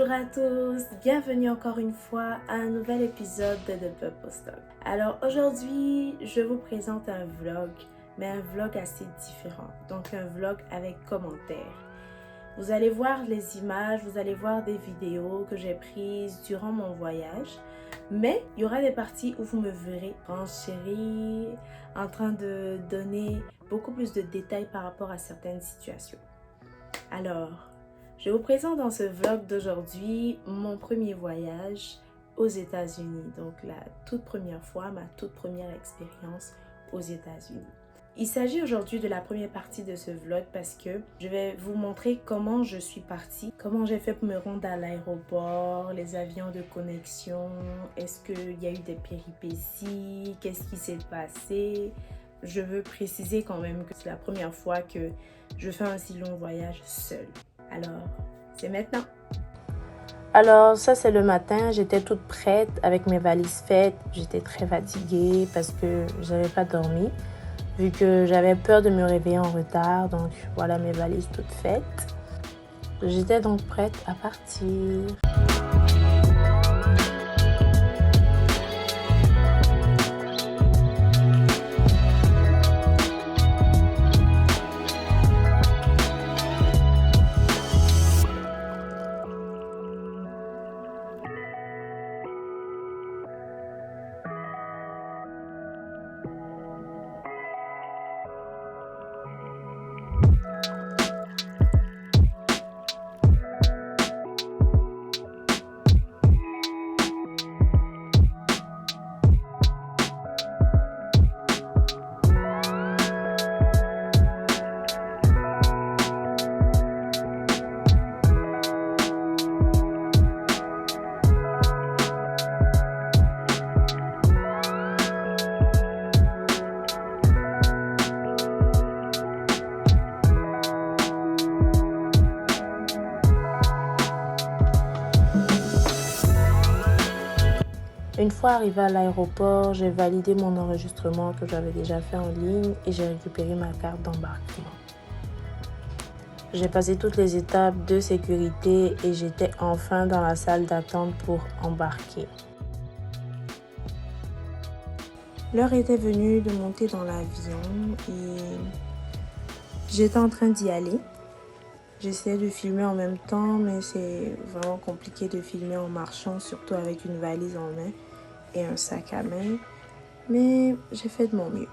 Bonjour à tous, bienvenue encore une fois à un nouvel épisode de The Purpose Talk. Alors aujourd'hui, je vous présente un vlog, mais un vlog assez différent. Donc un vlog avec commentaires. Vous allez voir les images, vous allez voir des vidéos que j'ai prises durant mon voyage. Mais il y aura des parties où vous me verrez renchérir, en train de donner beaucoup plus de détails par rapport à certaines situations. Alors, je vous présente dans ce vlog d'aujourd'hui mon premier voyage aux États-Unis. Donc la toute première fois, ma toute première expérience aux États-Unis. Il s'agit aujourd'hui de la première partie de ce vlog parce que je vais vous montrer comment je suis partie, comment j'ai fait pour me rendre à l'aéroport, les avions de connexion, est-ce qu'il y a eu des péripéties, qu'est-ce qui s'est passé. Je veux préciser quand même que c'est la première fois que je fais un si long voyage seule. Alors, c'est maintenant. Alors, ça c'est le matin, j'étais toute prête avec mes valises faites. J'étais très fatiguée parce que j'avais pas dormi. Vu que j'avais peur de me réveiller en retard, donc voilà mes valises toutes faites. J'étais donc prête à partir. Une fois arrivée à l'aéroport, j'ai validé mon enregistrement que j'avais déjà fait en ligne et j'ai récupéré ma carte d'embarquement. J'ai passé toutes les étapes de sécurité et j'étais enfin dans la salle d'attente pour embarquer. L'heure était venue de monter dans l'avion et j'étais en train d'y aller. J'essayais de filmer en même temps, mais c'est vraiment compliqué de filmer en marchant, surtout avec une valise en main et un sac à main. Mais j'ai fait de mon mieux.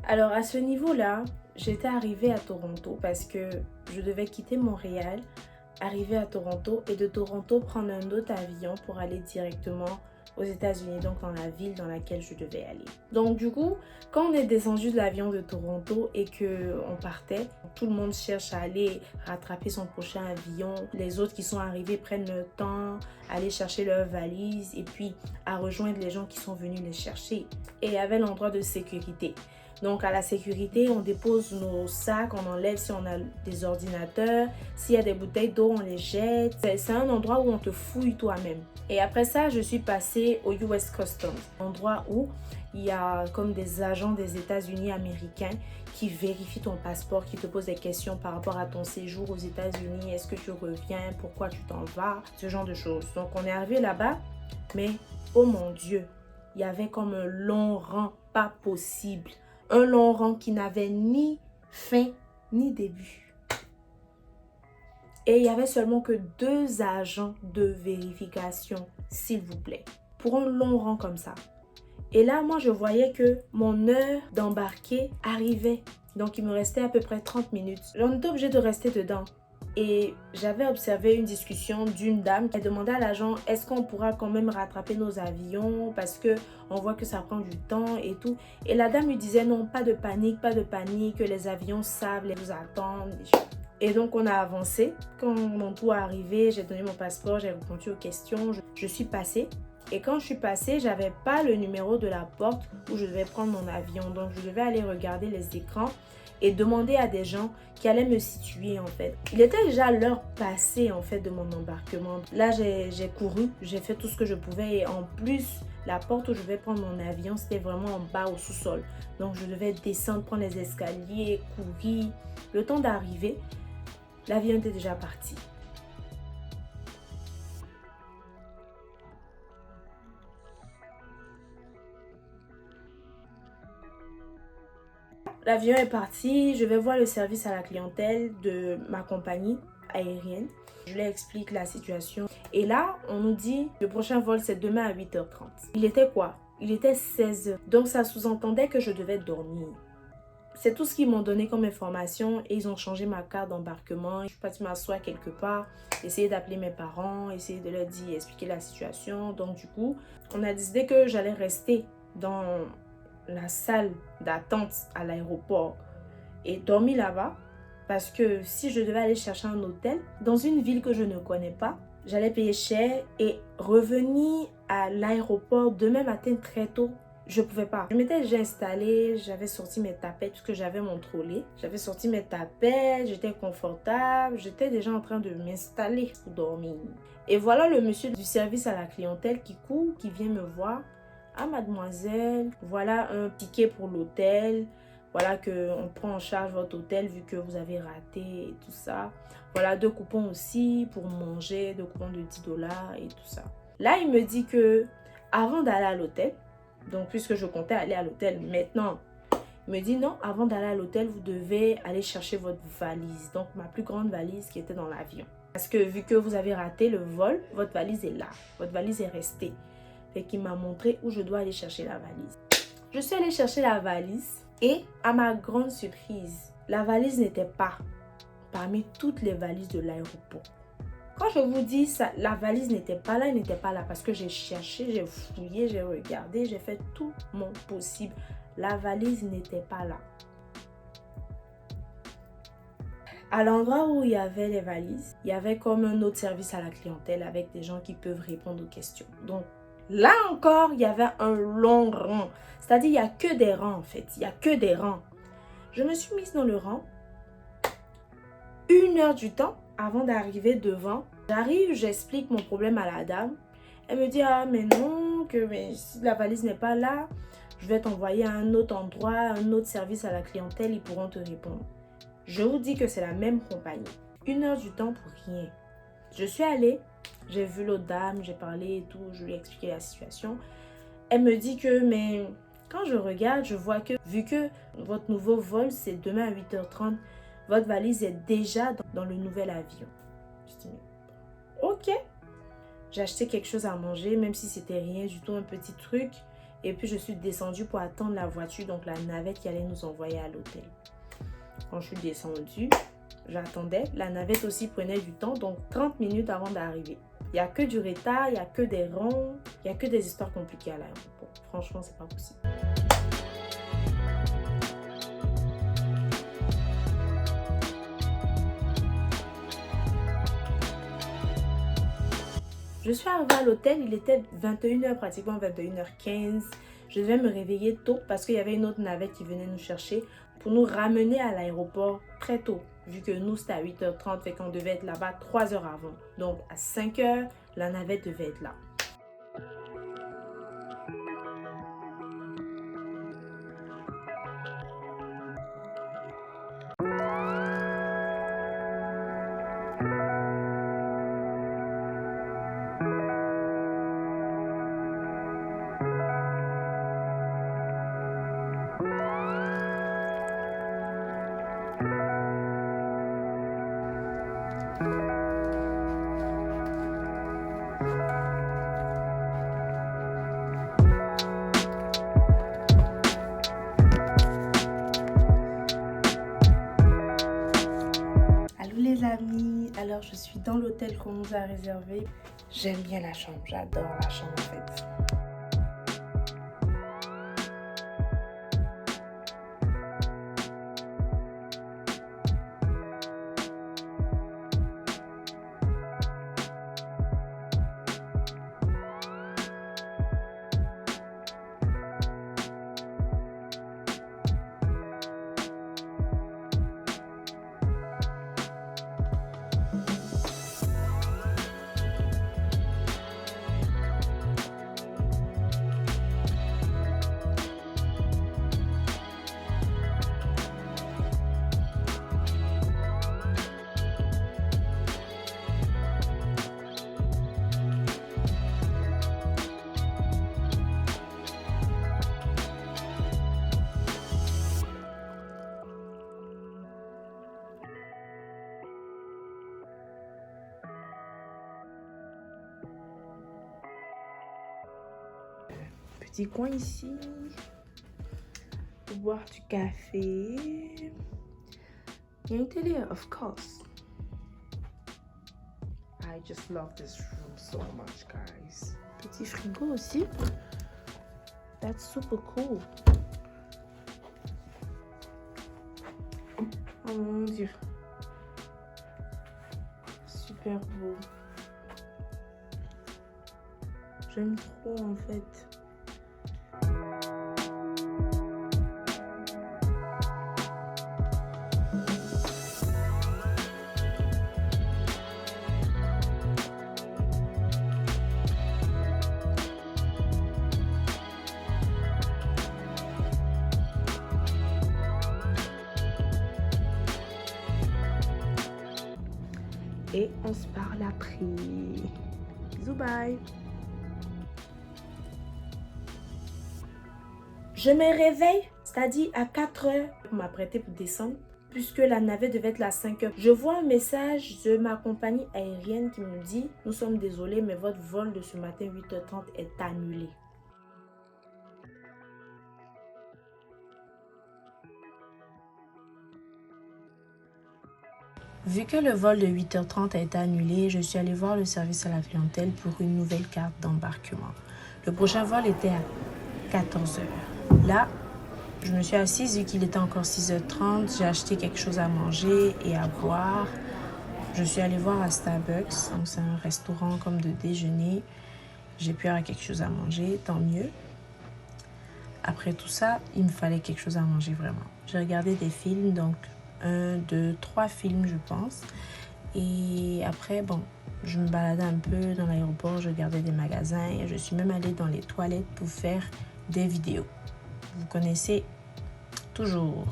Alors à ce niveau-là, j'étais arrivée à Toronto parce que je devais quitter Montréal, arriver à Toronto et de Toronto prendre un autre avion pour aller directement aux États-Unis, donc dans la ville dans laquelle je devais aller. Donc du coup, quand on est descendu de l'avion de Toronto et qu'on partait, tout le monde cherche à aller rattraper son prochain avion. Les autres qui sont arrivés prennent leur temps, aller chercher leurs valises et puis à rejoindre les gens qui sont venus les chercher. Et il y avait l'endroit de sécurité. Donc à la sécurité, on dépose nos sacs, on enlève si on a des ordinateurs, s'il y a des bouteilles d'eau, on les jette. C'est un endroit où on te fouille toi-même. Et après ça, je suis passée au US Customs, un endroit où il y a comme des agents des États-Unis américains qui vérifient ton passeport, qui te posent des questions par rapport à ton séjour aux États-Unis. Est-ce que tu reviens? Pourquoi tu t'en vas? Ce genre de choses. Donc on est arrivé là-bas, mais oh mon Dieu, il y avait comme un long rang, pas possible. Un long rang qui n'avait ni fin ni début. Et il n'y avait seulement que 2 agents de vérification, s'il vous plaît. Pour un long rang comme ça. Et là, moi, je voyais que mon heure d'embarquer arrivait. Donc, il me restait à peu près 30 minutes. On était obligé de rester dedans. Et j'avais observé une discussion d'une dame qui demandait à l'agent est-ce qu'on pourra quand même rattraper nos avions parce que on voit que ça prend du temps et tout. Et la dame lui disait non, pas de panique, que les avions savent, les vous attendent. Et donc on a avancé. Quand mon tour est arrivé, j'ai donné mon passeport, j'ai répondu aux questions, je suis passée. Et quand je suis passée, j'avais pas le numéro de la porte où je devais prendre mon avion. Donc je devais aller regarder les écrans et demander à des gens qui allaient me situer en fait. Il était déjà l'heure passée en fait de mon embarquement. Là j'ai couru, j'ai fait tout ce que je pouvais et en plus la porte où je vais prendre mon avion c'était vraiment en bas au sous-sol. Donc je devais descendre, prendre les escaliers, courir. Le temps d'arriver, l'avion était déjà parti. L'avion est parti, je vais voir le service à la clientèle de ma compagnie aérienne. Je leur explique la situation. Et là, on nous dit le prochain vol, c'est demain à 8h30. Il était quoi? Il était 16h. Donc, ça sous-entendait que je devais dormir. C'est tout ce qu'ils m'ont donné comme information et ils ont changé ma carte d'embarquement. Je suis partie m'asseoir quelque part, essayer d'appeler mes parents, essayer de leur dire, expliquer la situation. Donc, du coup, on a décidé que j'allais rester dans la salle d'attente à l'aéroport et dormir là-bas parce que si je devais aller chercher un hôtel dans une ville que je ne connais pas, j'allais payer cher et revenir à l'aéroport demain matin très tôt, je pouvais pas. Je m'étais déjà installée, j'avais sorti mes tapettes puisque j'avais mon trolley. J'avais sorti mes tapettes, j'étais confortable, j'étais déjà en train de m'installer pour dormir. Et voilà le monsieur du service à la clientèle qui court, qui vient me voir. Ah mademoiselle, voilà un ticket pour l'hôtel. Voilà qu'on prend en charge votre hôtel vu que vous avez raté et tout ça. Voilà 2 coupons aussi pour manger, 2 coupons de 10$ et tout ça. Là, il me dit que avant d'aller à l'hôtel, donc puisque je comptais aller à l'hôtel maintenant, il me dit non, avant d'aller à l'hôtel, vous devez aller chercher votre valise. Donc ma plus grande valise qui était dans l'avion. Parce que vu que vous avez raté le vol, votre valise est là. Votre valise est restée. Fait qu'il m'a montré où je dois aller chercher la valise. Je suis allée chercher la valise et à ma grande surprise, la valise n'était pas parmi toutes les valises de l'aéroport. Quand je vous dis ça, la valise n'était pas là, elle n'était pas là parce que j'ai cherché, j'ai fouillé, j'ai regardé, j'ai fait tout mon possible. La valise n'était pas là. À l'endroit où il y avait les valises, il y avait comme un autre service à la clientèle avec des gens qui peuvent répondre aux questions. Donc, là encore, il y avait un long rang. C'est-à-dire, il n'y a que des rangs en fait. Il n'y a que des rangs. Je me suis mise dans le rang. 1 heure du temps avant d'arriver devant. J'arrive, j'explique mon problème à la dame. Elle me dit, ah mais non, mais si la valise n'est pas là, je vais t'envoyer à un autre endroit, un autre service à la clientèle, ils pourront te répondre. Je vous dis que c'est la même compagnie. 1 heure du temps pour rien. Je suis allée, j'ai vu l'autre dame, j'ai parlé et tout, je lui ai expliqué la situation. Elle me dit que, mais quand je regarde, je vois que, vu que votre nouveau vol, c'est demain à 8h30, votre valise est déjà dans le nouvel avion. Je dis, ok. J'ai acheté quelque chose à manger, même si c'était rien du tout, un petit truc. Et puis, je suis descendue pour attendre la voiture, donc la navette qui allait nous envoyer à l'hôtel. Quand je suis descendue, j'attendais. La navette aussi prenait du temps, donc 30 minutes avant d'arriver. Il n'y a que du retard, il n'y a que des rangs, il n'y a que des histoires compliquées à l'aéroport. Franchement, c'est pas possible. Je suis arrivée à l'hôtel, il était 21h, pratiquement 21h15. Je devais me réveiller tôt parce qu'il y avait une autre navette qui venait nous chercher pour nous ramener à l'aéroport très tôt. Vu que nous, c'était à 8h30, fait qu'on devait être là-bas 3 heures avant. Donc, à 5h, la navette devait être là. lit. Alors, je suis dans l'hôtel qu'on nous a réservé. J'aime bien la chambre. J'adore la chambre en fait. Petit coin ici pour boire du café. Il y a une télé, of course. I just love this room so much, guys. Petit frigo aussi. That's super cool. Oh mon Dieu. Super beau. J'aime trop en fait. Et on se parle après. Bisous, bye. Je me réveille, c'est-à-dire à 4 heures pour m'apprêter pour descendre, puisque la navette devait être à 5 heures. Je vois un message de ma compagnie aérienne qui me dit « Nous sommes désolés, mais votre vol de ce matin 8h30 est annulé. » Vu que le vol de 8h30 a été annulé, je suis allée voir le service à la clientèle pour une nouvelle carte d'embarquement. Le prochain vol était à 14h. Là, je me suis assise vu qu'il était encore 6h30. J'ai acheté quelque chose à manger et à boire. Je suis allée voir à Starbucks. Donc c'est un restaurant comme de déjeuner. J'ai pu avoir quelque chose à manger, tant mieux. Après tout ça, il me fallait quelque chose à manger vraiment. J'ai regardé des films, donc 1, 2, 3 films je pense. Et après, bon, je me baladais un peu dans l'aéroport, je regardais des magasins. Et je suis même allée dans les toilettes pour faire des vidéos. Vous connaissez toujours.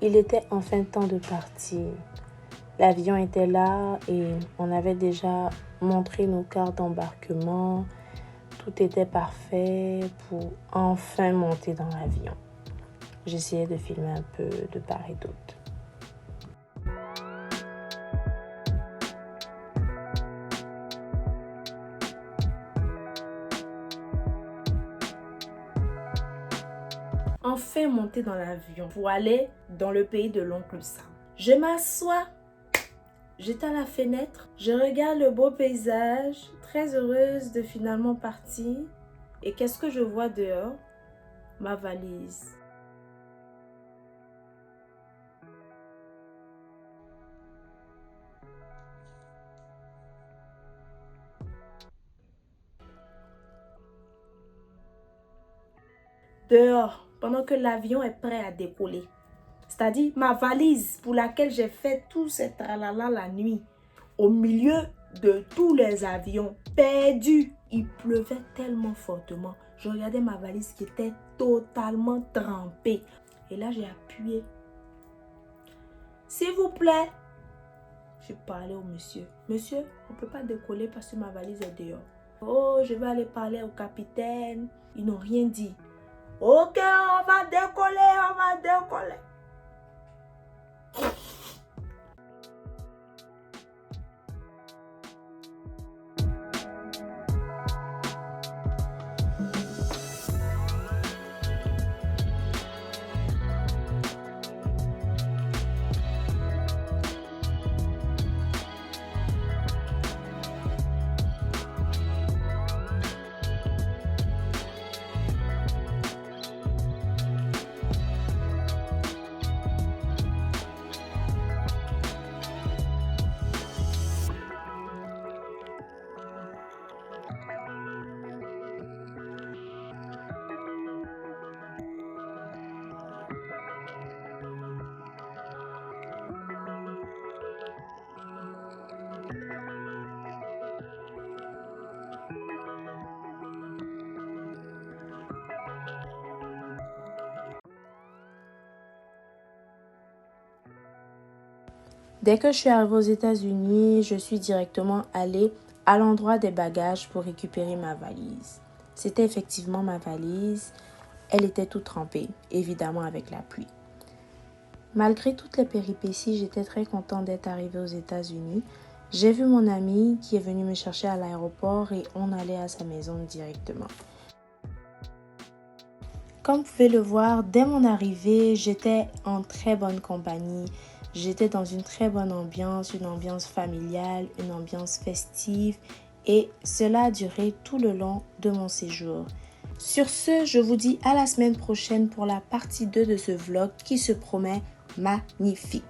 Il était enfin temps de partir. L'avion était là et on avait déjà montré nos cartes d'embarquement. Tout était parfait pour enfin monter dans l'avion. J'essayais de filmer un peu de part et d'autre. Enfin monter dans l'avion pour aller dans le pays de l'oncle Sam. Je m'assois, j'étais à la fenêtre, je regarde le beau paysage, très heureuse de finalement partir. Et qu'est-ce que je vois dehors? Ma valise. Dehors, pendant que l'avion est prêt à décoller. C'est-à-dire ma valise pour laquelle j'ai fait tout ce tralala la nuit. Au milieu de tous les avions, perdu. Il pleuvait tellement fortement. Je regardais ma valise qui était totalement trempée. Et là, j'ai appuyé. S'il vous plaît. Je parlais au monsieur. Monsieur, on ne peut pas décoller parce que ma valise est dehors. Oh, je vais aller parler au capitaine. Ils n'ont rien dit. Ok, on va décoller. Dès que je suis arrivée aux États-Unis, je suis directement allée à l'endroit des bagages pour récupérer ma valise. C'était effectivement ma valise. Elle était toute trempée, évidemment avec la pluie. Malgré toutes les péripéties, j'étais très contente d'être arrivée aux États-Unis. J'ai vu mon ami qui est venu me chercher à l'aéroport et on allait à sa maison directement. Comme vous pouvez le voir, dès mon arrivée, j'étais en très bonne compagnie. J'étais dans une très bonne ambiance, une ambiance familiale, une ambiance festive et cela a duré tout le long de mon séjour. Sur ce, je vous dis à la semaine prochaine pour la partie 2 de ce vlog qui se promet magnifique.